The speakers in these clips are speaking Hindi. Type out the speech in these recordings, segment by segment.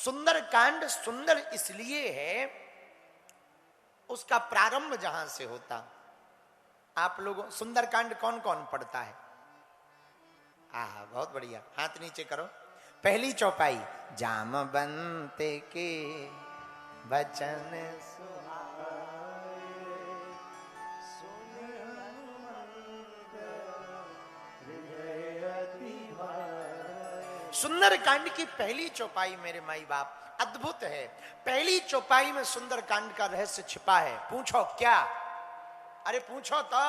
सुंदर कांड सुंदर इसलिए है, उसका प्रारंभ जहां से होता। आप लोगों सुंदर कांड कौन कौन पढ़ता है? बहुत बढ़िया, हाथ नीचे करो। पहली चौपाई, जामवंत के वचन सुंदर कांड की पहली चौपाई मेरे माई बाप अद्भुत है। पहली चौपाई में सुंदर कांड का रहस्य छिपा है। पूछो क्या? अरे पूछो तो,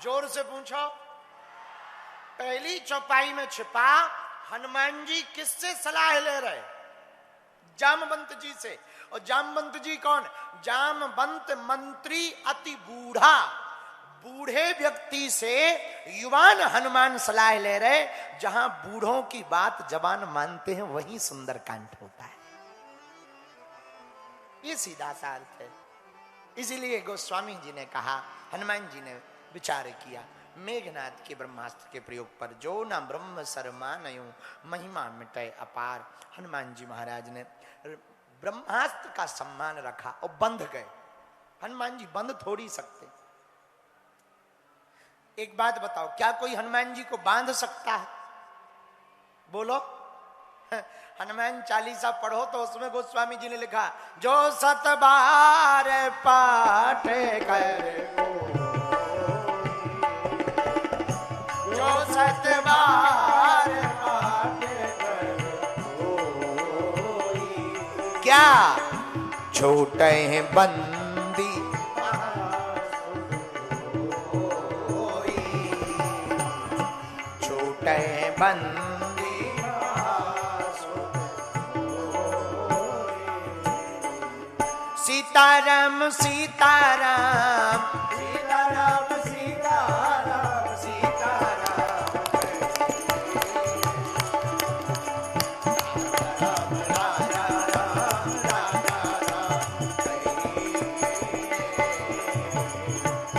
जोर से पूछो। पहली चौपाई में छिपा, हनुमान जी किससे सलाह ले रहे? जामवंत जी से। और जामवंत जी कौन? जामवंत मंत्री अति बूढ़ा, बूढ़े व्यक्ति से युवान हनुमान सलाह ले रहे। जहां बूढ़ों की बात जवान मानते हैं वहीं सुंदर कांड होता है। ये सीधा सा अर्थ है। इसीलिए गोस्वामी जी ने कहा, हनुमान जी ने विचार किया मेघनाथ के ब्रह्मास्त्र के प्रयोग पर, जो न ब्रह्म सरमानयो महिमा मिटे अपार। हनुमान जी महाराज ने ब्रह्मास्त्र का सम्मान रखा और बंध गए। हनुमान जी बंध थोड़ी सकते। एक बात बताओ, क्या कोई हनुमान जी को बांध सकता है? बोलो। हनुमान चालीसा पढ़ो तो उसमें गोस्वामी जी ने लिखा, जो 7 बार पाठ करे, जो 7 बार पाठ करे, क्या छोटे हैं बंदी छोटे हैं बंदी। सीताराम सीताराम सीताराम सीताराम सीताराम,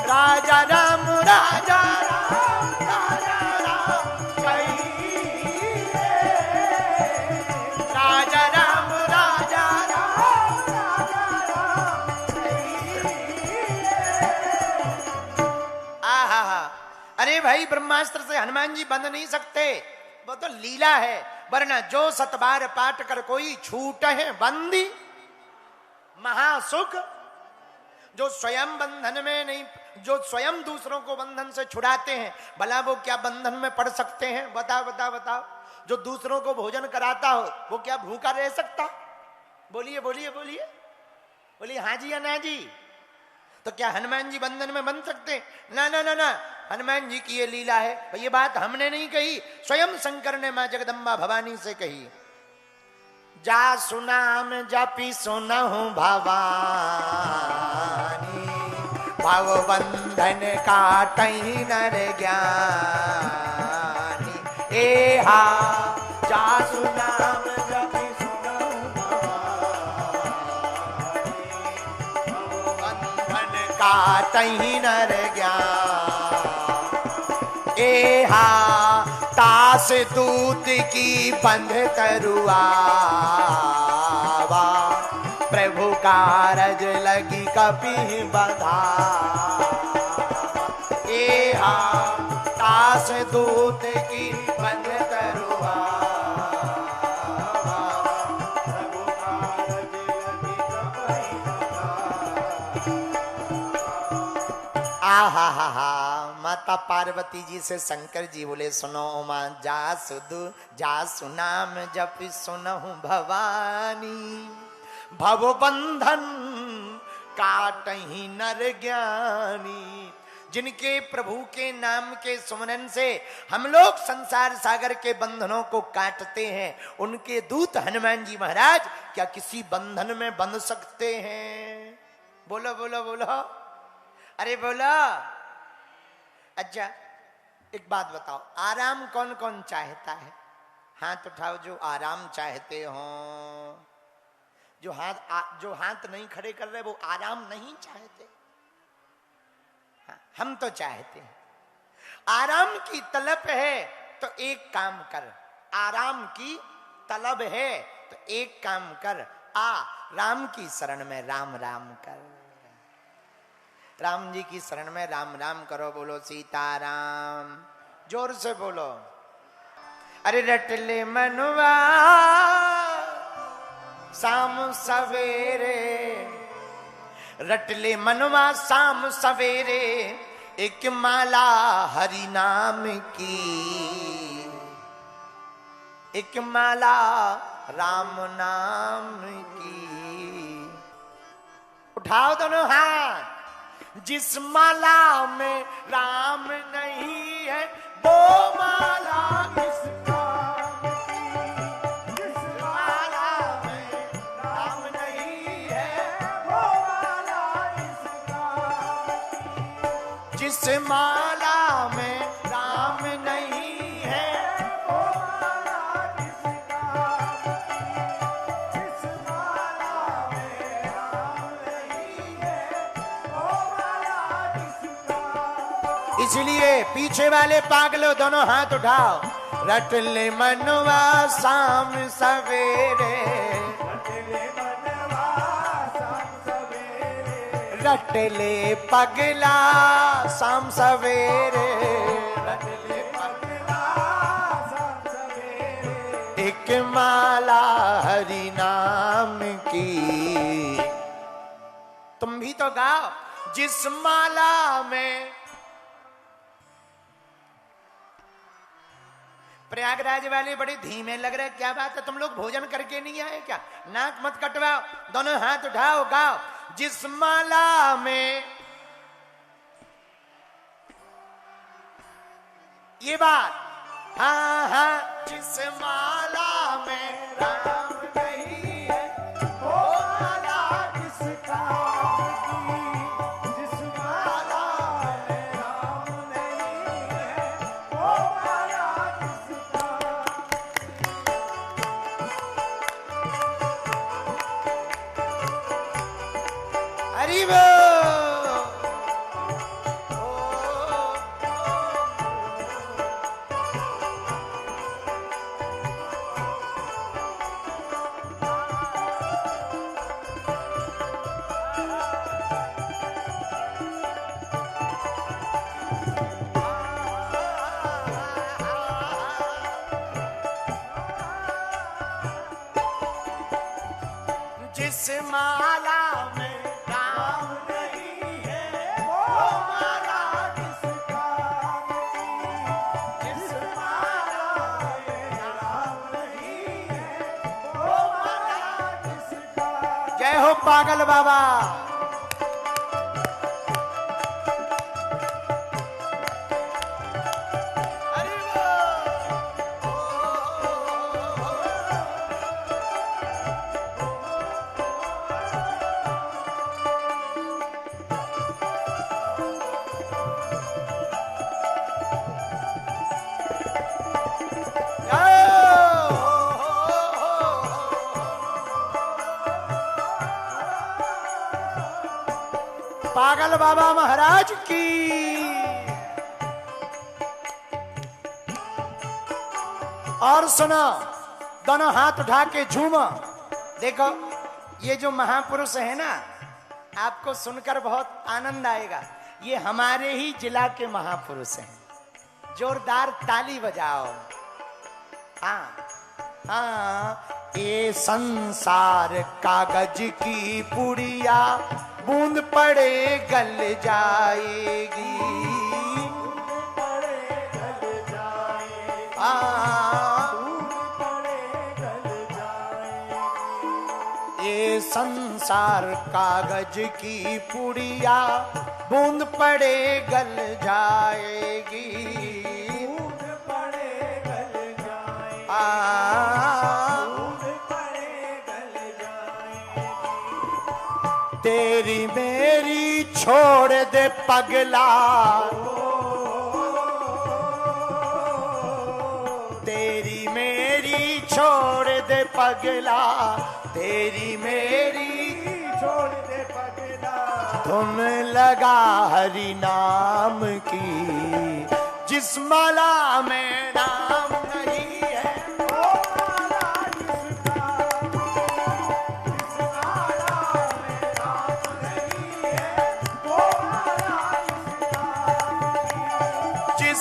राजा राम राजा राम राजा राम राजा राम राजा राम। अरे भाई, ब्रह्मास्त्र से हनुमान जी बंध नहीं सकते, वो तो लीला है। वरना जो 7 बार पाठ कर कोई छूट है बंदी महासुख। जो स्वयं बंधन में नहीं, जो स्वयं दूसरों को बंधन से छुड़ाते हैं, भला वो क्या बंधन में पड़ सकते हैं? बताओ बताओ बताओ। जो दूसरों को भोजन कराता हो वो क्या भूखा रह सकता? बोलिए बोलिए बोलिए बोलिए, हाँ जी या ना जी। तो क्या हनुमान जी बंधन में बंध सकते? ना ना ना ना, हनुमान जी की ये लीला है। ये बात हमने नहीं कही, स्वयं शंकर ने मां जगदम्बा भवानी से कही। जा सुनाम जपी सुनहु भवानी, भव बंधन काटहि नर ज्ञानी। एहा जा सुनाम जपी सुनहु भवानी, भव बंधन काटहि नर ज्ञानी। एहा तास दूत की बंध तरुआवा, प्रभु कारज लगी कपि बंधा। एहा तास दूत की बंध तरुआवा, प्रभु कारज लगी कपि बंधा। आहा हा हा। माता पार्वती जी से शंकर जी बोले, सुनो मां जा सुनाम जप सुनहु भवानी, भव बंधन काटहि नर ज्ञानी। जिनके प्रभु के नाम के सुमरन से हम लोग संसार सागर के बंधनों को काटते हैं, उनके दूत हनुमान जी महाराज क्या किसी बंधन में बंध सकते हैं? बोलो बोलो बोलो, अरे बोलो। अच्छा एक बात बताओ, आराम कौन कौन चाहता है? हाथ उठाओ जो आराम चाहते हो। जो हाथ नहीं खड़े कर रहे वो आराम नहीं चाहते। हाँ, हम तो चाहते हैं। आराम की तलब है तो एक काम कर, आराम की तलब है तो एक काम कर, आ राम की शरण में राम राम कर, राम जी की शरण में राम राम करो। बोलो सीताराम, जोर से बोलो। अरे रट ले मनवा शाम सवेरे, रट ले मनवा शाम सवेरे, एक माला हरि नाम की, एक माला राम नाम की। उठाओ दोनों हाथ। जिस माला में राम नहीं है वो माला किस काम की, जिस माला में राम नहीं है वो माला किस काम की, जिस माला में राम नहीं है वो माला किस काम की, जिस माला में राम नहीं है वो माला किस काम। इसलिए पीछे वाले पागलों दोनों हाथ उठाओ। रट ले मनवा शाम सवेरे, रट ले मनवा शाम सवेरे, रट ले पगला शाम सवेरे, रट ले पगला शाम सवेरे, एक माला हरि नाम की। तुम भी तो गाओ। जिस माला में, प्रयागराज वाले बड़े धीमे लग रहे, क्या बात है, तुम लोग भोजन करके नहीं आए क्या? नाक मत कटवाओ, दोनों हाथ उठाओ, गाओ। जिस माला में, ये बात, हाँ हाँ, जिस माला में राम नहीं है वो माला किस काम की, जिस माला में राम नहीं है वो माला किस काम की। हरि बोल। जिस माला में राम नहीं है वो माला किस काम की, जिस माला में राम नहीं है वो माला किस काम। जय हो पागल बाबा। हरि पागल बाबा महाराज की। और सुनो, दोनों हाथ उठा के झूमो। देखो ये जो महापुरुष है ना, आपको सुनकर बहुत आनंद आएगा। ये हमारे ही जिला के महापुरुष हैं। जोरदार ताली बजाओ। हाँ हाँ। ये संसार कागज की पुड़िया, बूंद पड़े गल जाएगी, बूंद पड़े गल जाएगी, बूंद पड़े गल जाएगी। ये संसार कागज की पुड़िया, बूंद पड़े गल जाएगी, बूंद पड़े गल जाएगी, तेरी मेरी छोड़ दे पगला, तेरी मेरी छोड़ दे पगला, तेरी मेरी छोड़ दे पगला, धुन लगा हरि नाम की, जिस माला में नाम नहीं है वो माला किस काम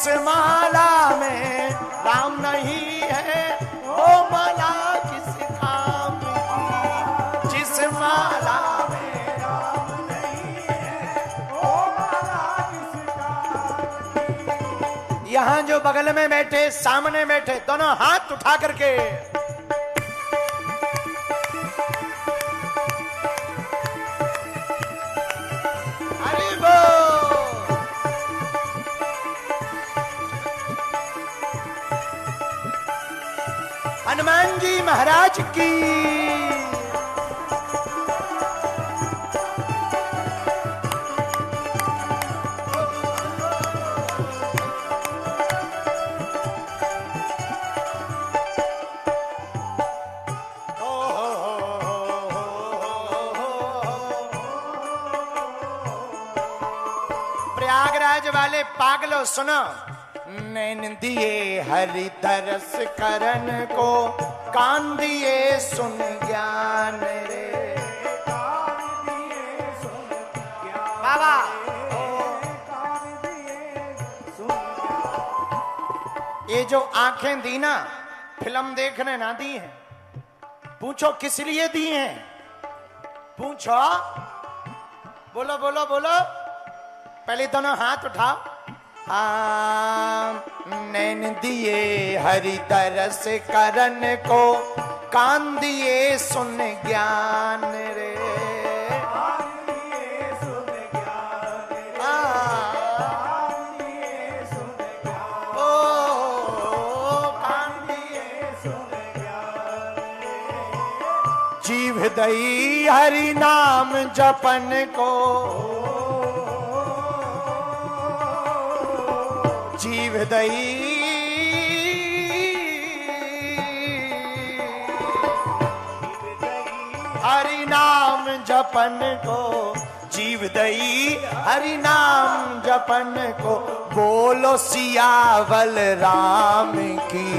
जिस माला में राम नहीं है वो माला किस काम की। जिस माला में राम नहीं है वो माला किस काम की। यहाँ जो बगल में बैठे सामने बैठे दोनों हाथ उठा करके हनुमान जी महाराज की। प्रयागराज वाले पागलों सुनो, नैन दिए हरि तरस करन को, कान दिए सुन ज्ञान रे। बाबा ये जो आंखें दी ना फिल्म देखने ना दी हैं, पूछो किस लिए दी हैं? पूछो, बोलो बोलो बोलो, पहले दोनों हाथ उठाओ। नैन दिए हरि तरस करन को, कान दिए सुन ज्ञान रे। जीव दई हरि नाम जपन को, जीव दई हरि नाम जपन को, जीव दई हरि नाम जपन को। बोलो सियावल राम की,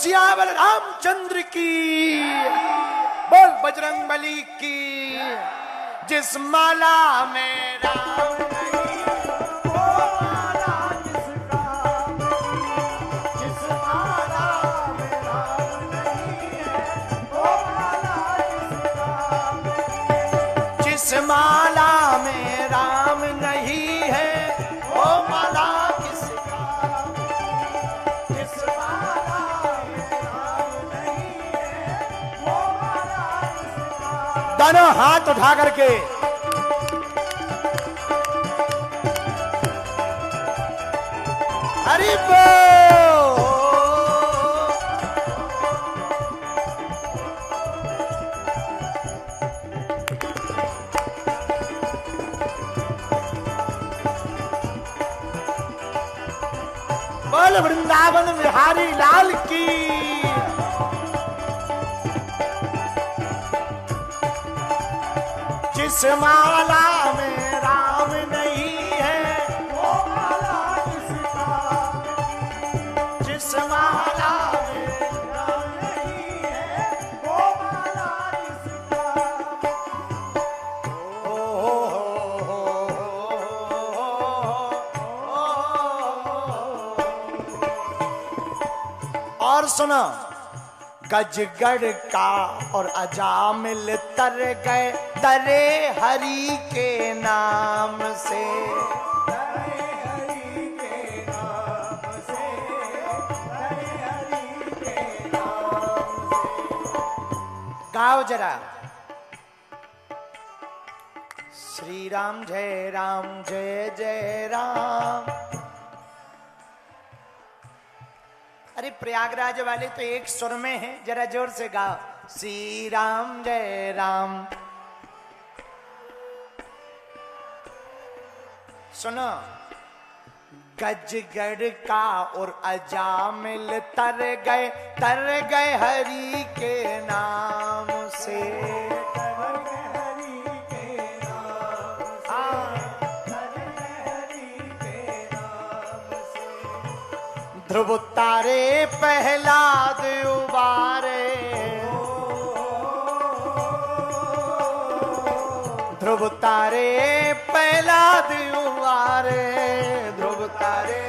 सियावल रामचंद्र की, बोल बजरंग बली की। जिस माला में राम नहीं वो माला किस काम की। जिस माला में राम नहीं है वो माला किस काम की। जिस माला में राम नहीं है वो माला किस काम की। जिस माला में राम नहीं है वो माला किस काम की। दोनों हाथ उठा करके हरि बोल। बोल वृंदावन बिहारी लाल की। जिस माला में राम नहीं है वो माला किस काम की। जिस माला में राम नहीं है वो माला किस काम की। और सुनो, गजगढ़ का और अजामिल तर गए तरे हरि के नाम से। तरे हरि के नाम से, तरे हरि के नाम से। गाओ जरा, श्री राम जय जय राम। अरे प्रयागराज वाले तो एक सुर में है, जरा जोर से गाओ, श्री राम जय राम। सुनो, गजगढ़ का और अजामिल तर गए हरि के नाम से। ध्रुव तारे प्रहलाद उबारे, ध्रुव तारे प्रहलाद उबारे, ध्रुव तारे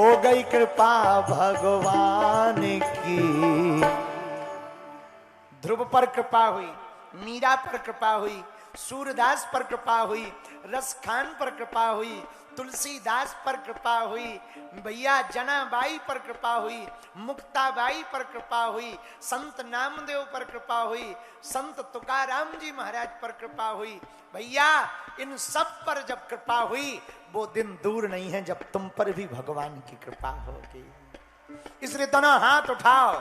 हो गई कृपा भगवान की। ध्रुव पर कृपा हुई, मीरा पर कृपा हुई, सूरदास पर कृपा हुई, रसखान पर कृपा हुई, तुलसीदास पर कृपा हुई, भैया जनाबाई पर कृपा हुई, मुक्ताबाई पर कृपा हुई, संत नामदेव पर कृपा हुई, संत तुकाराम जी महाराज पर कृपा हुई। भैया इन सब पर जब कृपा हुई, वो दिन दूर नहीं है जब तुम पर भी भगवान की कृपा होगी। इसलिए दोनों हाथ उठाओ।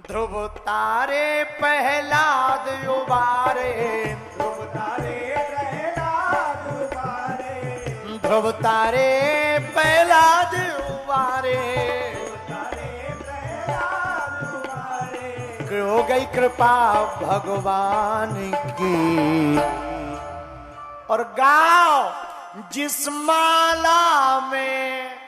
ध्रुव तारे प्रहलाद उबारे, ध्रुव तारे प्रहलाद उबारे, ध्रुव तारे प्रहलाद उबारे, तारे प्रहलाद उबारे, हो गई कृपा भगवान की। और गाओ जिस माला में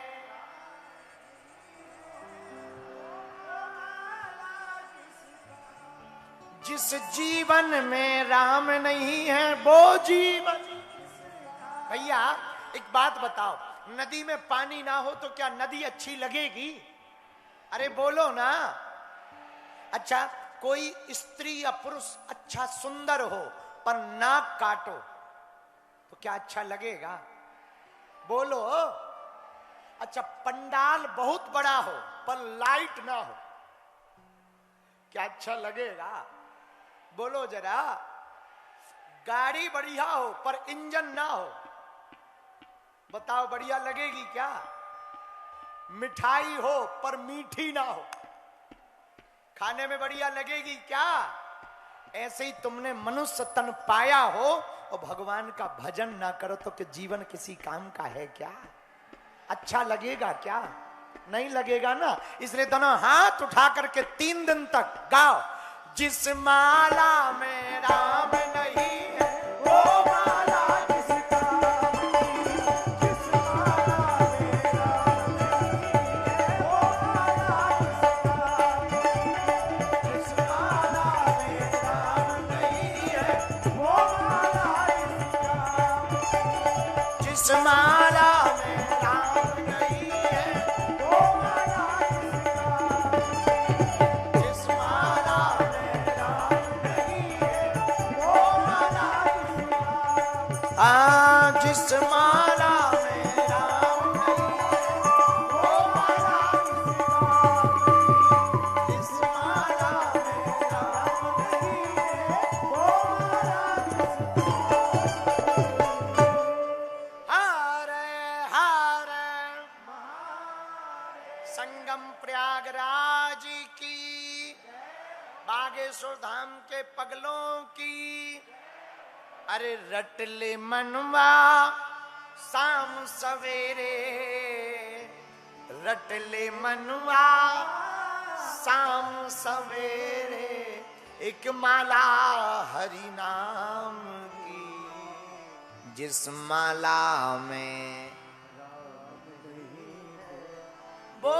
जिस जीवन में राम नहीं है वो जीवन। भैया एक बात बताओ, नदी में पानी ना हो तो क्या नदी अच्छी लगेगी? अरे बोलो ना। अच्छा कोई स्त्री या पुरुष अच्छा सुंदर हो पर नाक काटो तो क्या अच्छा लगेगा? बोलो। अच्छा पंडाल बहुत बड़ा हो पर लाइट ना हो, क्या अच्छा लगेगा? बोलो जरा। गाड़ी बढ़िया हो पर इंजन ना हो, बताओ बढ़िया लगेगी क्या? मिठाई हो पर मीठी ना हो, खाने में बढ़िया लगेगी क्या? ऐसे ही तुमने मनुष्य तन पाया हो और भगवान का भजन ना करो तो कि जीवन किसी काम का है क्या? अच्छा लगेगा क्या? नहीं लगेगा ना। इसलिए दोनों हाथ उठा करके 3 दिन तक गाओ। जिस माला में राम नहीं है वो माला किसका नहीं, जिस माला में राम नहीं है वो माला किसका नहीं, जिस माला में राम नहीं है वो माला किसका, जिस माला में राम नहीं है वो माला किसका, जिस माला नहीं है वो माला किसका, जिस माला में राम नहीं है वो माला जिस माला में राम नहीं है वो माला हारे हारे संगम प्रयागराज की, बागेश्वर धाम के पगलों की। अरे रट ले मनवा शाम सवेरे, रट ले मनवा शाम सवेरे, एक माला हरि नाम की। जिस माला में वो